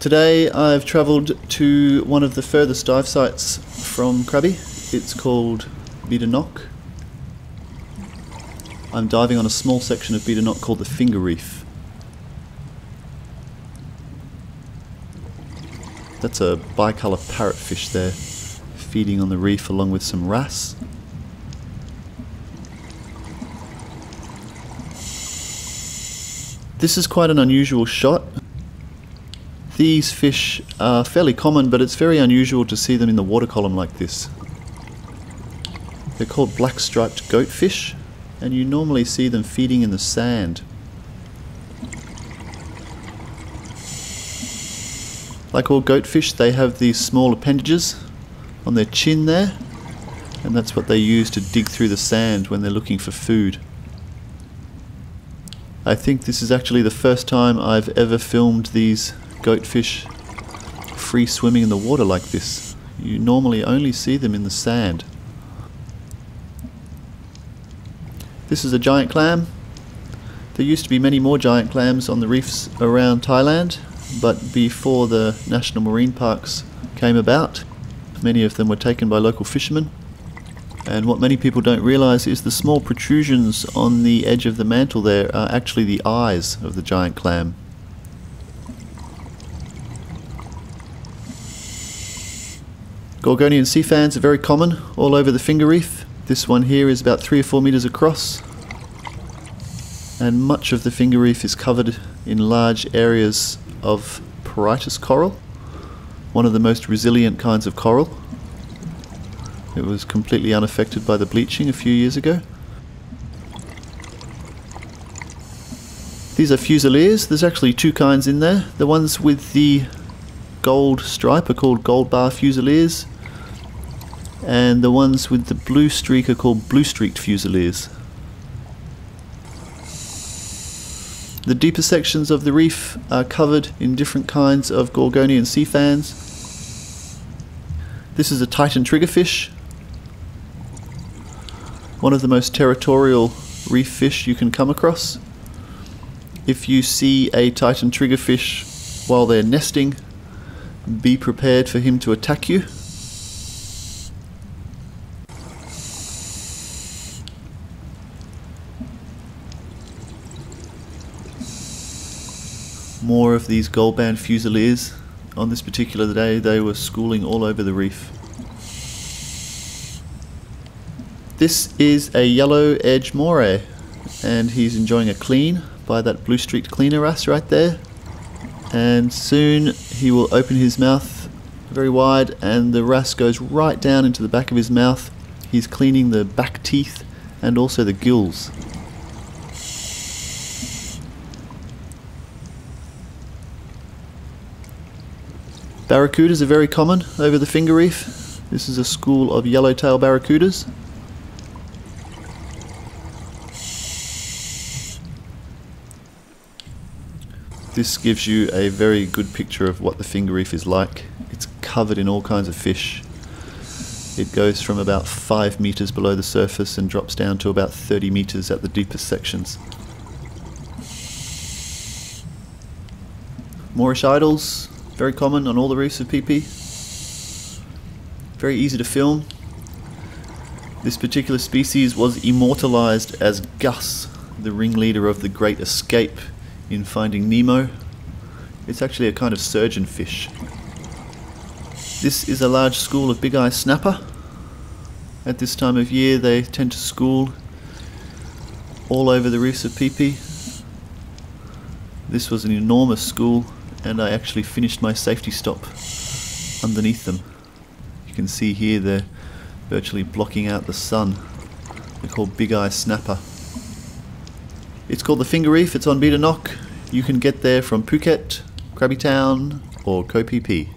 Today I've travelled to one of the furthest dive sites from Krabi. It's called Bidanock. I'm diving on a small section of Bidanock called the Finger Reef. That's a bicolour parrotfish there, feeding on the reef along with some wrasse. This is quite an unusual shot. These fish are fairly common, but it's very unusual to see them in the water column like this. They're called black-striped goatfish, and you normally see them feeding in the sand. Like all goatfish, they have these small appendages on their chin there, and that's what they use to dig through the sand when they're looking for food. I think this is actually the first time I've ever filmed these goatfish free swimming in the water like this. You normally only see them in the sand. This is a giant clam. There used to be many more giant clams on the reefs around Thailand, but before the national marine parks came about, many of them were taken by local fishermen. And what many people don't realise is the small protrusions on the edge of the mantle there are actually the eyes of the giant clam. Gorgonian sea fans are very common all over the Finger Reef. This one here is about 3 or 4 metres across, and much of the Finger Reef is covered in large areas of Porritus coral, one of the most resilient kinds of coral. It was completely unaffected by the bleaching a few years ago. These are Fusiliers. There's actually 2 kinds in there. The ones with the gold stripe are called gold bar Fusiliers, and the ones with the blue streak are called blue-streaked Fusiliers. The deeper sections of the reef are covered in different kinds of Gorgonian sea fans. This is a Titan triggerfish, one of the most territorial reef fish you can come across. If you see a Titan triggerfish while they're nesting, be prepared for him to attack you. More of these gold-band Fusiliers. On this particular day they were schooling all over the reef. This is a yellow edge Moray, and he's enjoying a clean by that blue-streaked cleaner wrasse right there. And soon he will open his mouth very wide and the wrasse goes right down into the back of his mouth. He's cleaning the back teeth and also the gills. Barracudas are very common over the Finger Reef. This is a school of yellowtail barracudas. This gives you a very good picture of what the Finger Reef is like. It's covered in all kinds of fish. It goes from about 5 metres below the surface and drops down to about 30 metres at the deepest sections. Moorish idols, very common on all the reefs of PP. Very easy to film. This particular species was immortalised as Gus, the ringleader of the Great Escape in Finding Nemo. It's actually a kind of surgeon fish. This is a large school of bigeye snapper. At this time of year they tend to school all over the reefs of PP. This was an enormous school, and I actually finished my safety stop underneath them. You can see here they're virtually blocking out the sun. They're called bigeye snapper. It's called the Finger Reef. It's on Bidanock. You can get there from Phuket, Krabi Town or Koh Phi Phi.